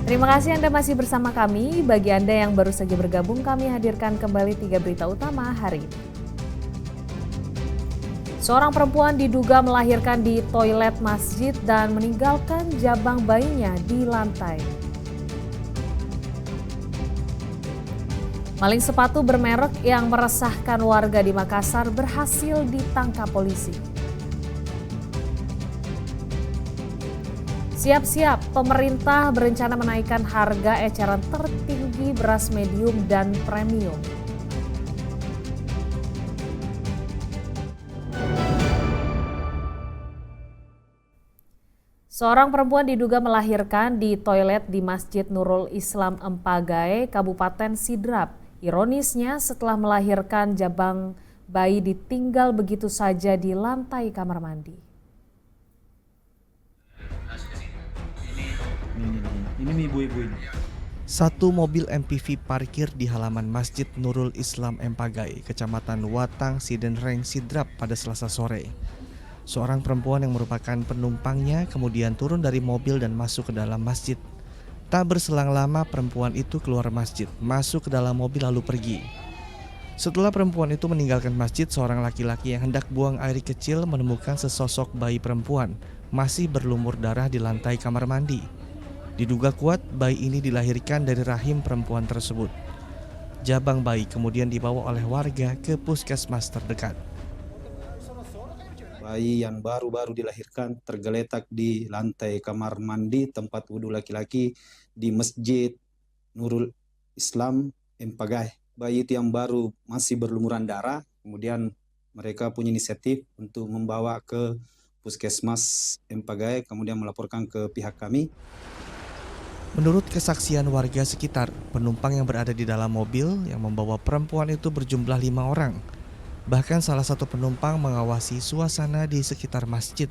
Terima kasih Anda masih bersama kami. Bagi Anda yang baru saja bergabung, kami hadirkan kembali 3 berita utama hari ini. Seorang perempuan diduga melahirkan di toilet masjid dan meninggalkan jabang bayinya di lantai. Maling sepatu bermerek yang meresahkan warga di Makassar berhasil ditangkap polisi. Siap-siap, pemerintah berencana menaikkan harga eceran tertinggi beras medium dan premium. Seorang perempuan diduga melahirkan di toilet di Masjid Nurul Islam Empagae, Kabupaten Sidrap. Ironisnya, setelah melahirkan, jabang bayi ditinggal begitu saja di lantai kamar mandi. Ini ibu-ibu ini. Satu mobil MPV parkir di halaman Masjid Nurul Islam Empagae, Kecamatan Watang, Sidenreng, Sidrap pada Selasa sore. Seorang perempuan yang merupakan penumpangnya kemudian turun dari mobil dan masuk ke dalam masjid. Tak berselang lama perempuan itu keluar masjid, masuk ke dalam mobil lalu pergi. Setelah perempuan itu meninggalkan masjid, seorang laki-laki yang hendak buang air kecil menemukan sesosok bayi perempuan masih berlumur darah di lantai kamar mandi. Diduga kuat bayi ini dilahirkan dari rahim perempuan tersebut. Jabang bayi kemudian dibawa oleh warga ke puskesmas terdekat. Bayi yang baru-baru dilahirkan tergeletak di lantai kamar mandi tempat wudhu laki-laki di Masjid Nurul Islam Empagae. Bayi itu yang baru masih berlumuran darah, kemudian mereka punya inisiatif untuk membawa ke puskesmas Empagae, kemudian melaporkan ke pihak kami. Menurut kesaksian warga sekitar, penumpang yang berada di dalam mobil yang membawa perempuan itu berjumlah 5 orang. Bahkan salah satu penumpang mengawasi suasana di sekitar masjid.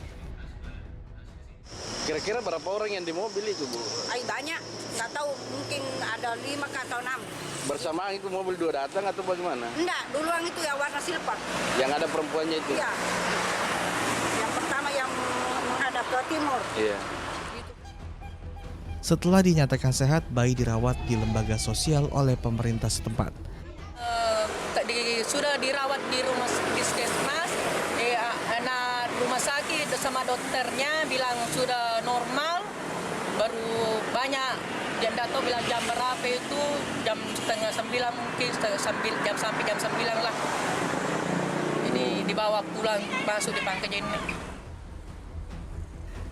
Kira-kira berapa orang yang di mobil itu, Bu? Banyak, nggak tahu, mungkin ada 5 atau 6. Bersamaan itu mobil dua datang atau bagaimana? Enggak, duluan itu yang warna silver. Yang ada perempuannya itu? Iya. Yang pertama yang menghadap ke timur. Iya. Setelah dinyatakan sehat, bayi dirawat di lembaga sosial oleh pemerintah setempat. Sudah dirawat di rumah puskesmas, anak rumah sakit sama dokternya bilang sudah normal, baru banyak yang datang bilang jam berapa itu, jam setengah 9 mungkin, sampai jam 9 lah. Ini dibawa pulang, masuk di pangkanya ini.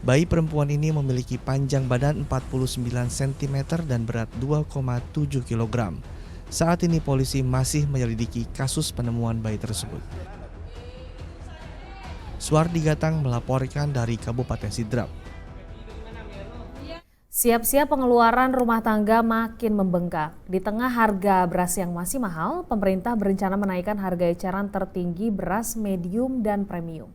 Bayi perempuan ini memiliki panjang badan 49 cm dan berat 2,7 kg. Saat ini polisi masih menyelidiki kasus penemuan bayi tersebut. Suardi Gatang melaporkan dari Kabupaten Sidrap. Siap-siap pengeluaran rumah tangga makin membengkak. Di tengah harga beras yang masih mahal, pemerintah berencana menaikkan harga eceran tertinggi beras medium dan premium.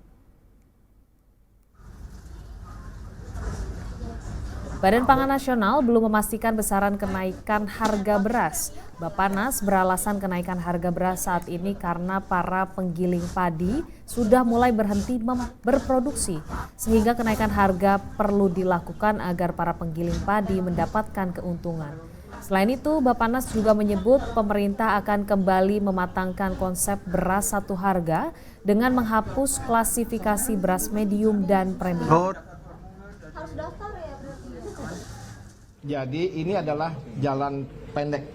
Badan Pangan Nasional belum memastikan besaran kenaikan harga beras. Bappenas beralasan kenaikan harga beras saat ini karena para penggiling padi sudah mulai berhenti berproduksi, sehingga kenaikan harga perlu dilakukan agar para penggiling padi mendapatkan keuntungan. Selain itu, Bappenas juga menyebut pemerintah akan kembali mematangkan konsep beras satu harga dengan menghapus klasifikasi beras medium dan premium. Jadi ini adalah jalan pendek,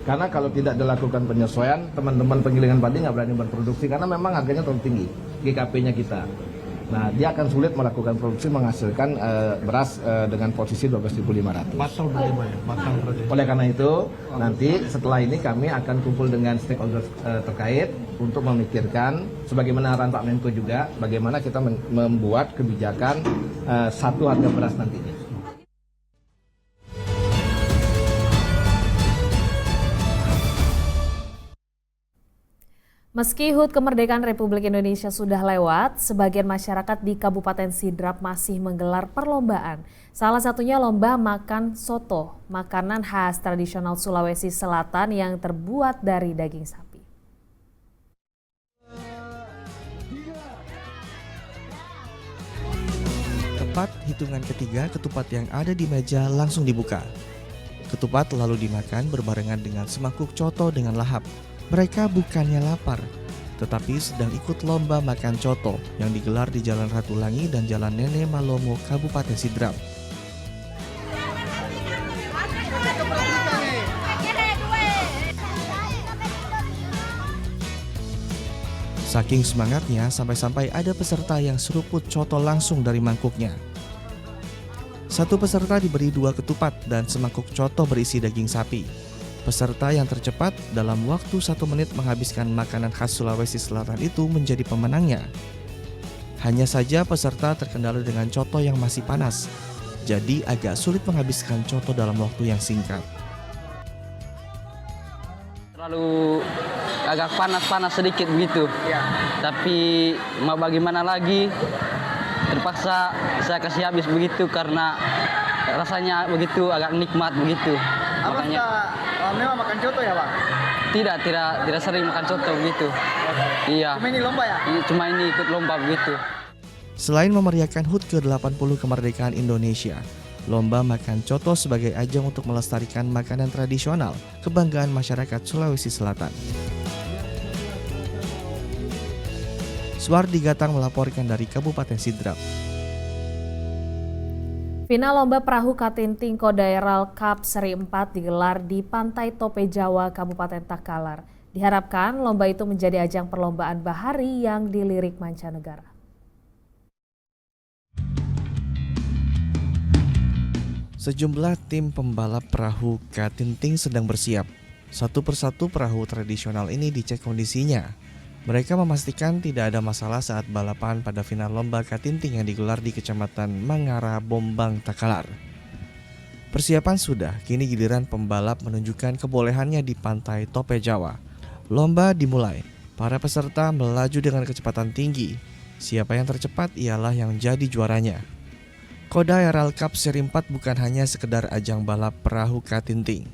karena kalau tidak dilakukan penyesuaian, teman-teman penggilingan padi nggak berani berproduksi karena memang harganya terlalu tinggi GKP-nya kita. Nah, dia akan sulit melakukan produksi menghasilkan beras dengan posisi 12.500. Oleh karena itu, nanti setelah ini kami akan kumpul dengan stakeholder terkait untuk memikirkan, sebagaimana arahan Pak Menko juga, bagaimana kita membuat kebijakan satu harga beras nantinya. Meski HUT Kemerdekaan Republik Indonesia sudah lewat, sebagian masyarakat di Kabupaten Sidrap masih menggelar perlombaan. Salah satunya lomba makan soto, makanan khas tradisional Sulawesi Selatan yang terbuat dari daging sapi. Tepat hitungan ketiga, ketupat yang ada di meja langsung dibuka. Ketupat lalu dimakan berbarengan dengan semangkuk coto dengan lahap. Mereka bukannya lapar, tetapi sedang ikut lomba makan coto yang digelar di Jalan Ratulangi dan Jalan Nene Malomo, Kabupaten Sidrap. Saking semangatnya, sampai-sampai ada peserta yang seruput coto langsung dari mangkuknya. Satu peserta diberi 2 ketupat dan semangkuk coto berisi daging sapi. Peserta yang tercepat dalam waktu 1 menit menghabiskan makanan khas Sulawesi Selatan itu menjadi pemenangnya. Hanya saja peserta terkendala dengan coto yang masih panas, jadi agak sulit menghabiskan coto dalam waktu yang singkat. Terlalu agak panas-panas sedikit begitu. Tapi mau bagaimana lagi, terpaksa saya kasih habis begitu karena rasanya begitu agak nikmat begitu. Makanya memang makan coto ya, Bang? Tidak sering makan coto begitu. Iya. Cuma ini lomba ya? Cuma ini ikut lomba begitu. Selain memeriahkan HUT ke-80 kemerdekaan Indonesia, lomba makan coto sebagai ajang untuk melestarikan makanan tradisional kebanggaan masyarakat Sulawesi Selatan. Suwardi Gatang melaporkan dari Kabupaten Sidrap. Final lomba perahu Katinting Kodairal Cup Seri 4 digelar di Pantai Tope Jawa, Kabupaten Takalar. Diharapkan lomba itu menjadi ajang perlombaan bahari yang dilirik mancanegara. Sejumlah tim pembalap perahu Katinting sedang bersiap. Satu persatu perahu tradisional ini dicek kondisinya. Mereka memastikan tidak ada masalah saat balapan pada final lomba Katinting yang digelar di Kecamatan Mangara, Bombang, Takalar. Persiapan sudah, kini giliran pembalap menunjukkan kebolehannya di Pantai Tope Jawa. Lomba dimulai, para peserta melaju dengan kecepatan tinggi. Siapa yang tercepat ialah yang jadi juaranya. Kodairal Cup Seri 4 bukan hanya sekedar ajang balap perahu Katinting.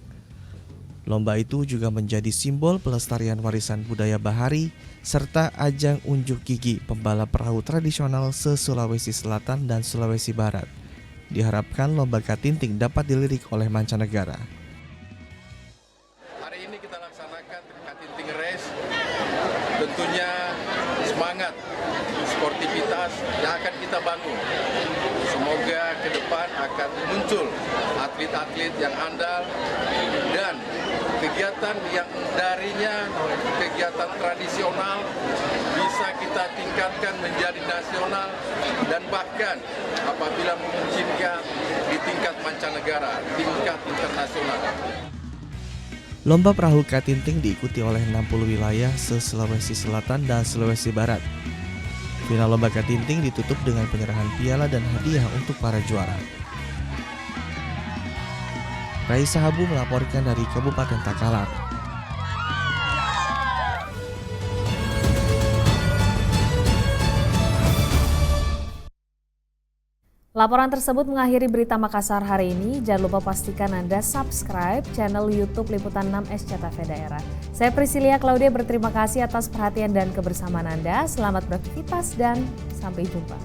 Lomba itu juga menjadi simbol pelestarian warisan budaya bahari serta ajang unjuk gigi pembalap perahu tradisional se-Sulawesi Selatan dan Sulawesi Barat. Diharapkan lomba Katinting dapat dilirik oleh mancanegara. Hari ini kita laksanakan Katinting Race, tentunya semangat, sportivitas yang akan kita bangun. Semoga ke depan akan muncul atlet-atlet yang andal dan kegiatan yang darinya kegiatan tradisional bisa kita tingkatkan menjadi nasional dan bahkan apabila memungkinkan di tingkat mancanegara, tingkat internasional. Lomba perahu Katinting diikuti oleh 60 wilayah se-Sulawesi Selatan dan Sulawesi Barat. Final lomba Katinting ditutup dengan penyerahan piala dan hadiah untuk para juara. Raisa Habu melaporkan dari Kabupaten Takalar. Laporan tersebut mengakhiri berita Makassar hari ini. Jangan lupa pastikan Anda subscribe channel YouTube Liputan 6 SCTV Daerah. Saya Priscilia Claudia berterima kasih atas perhatian dan kebersamaan Anda. Selamat beraktivitas dan sampai jumpa.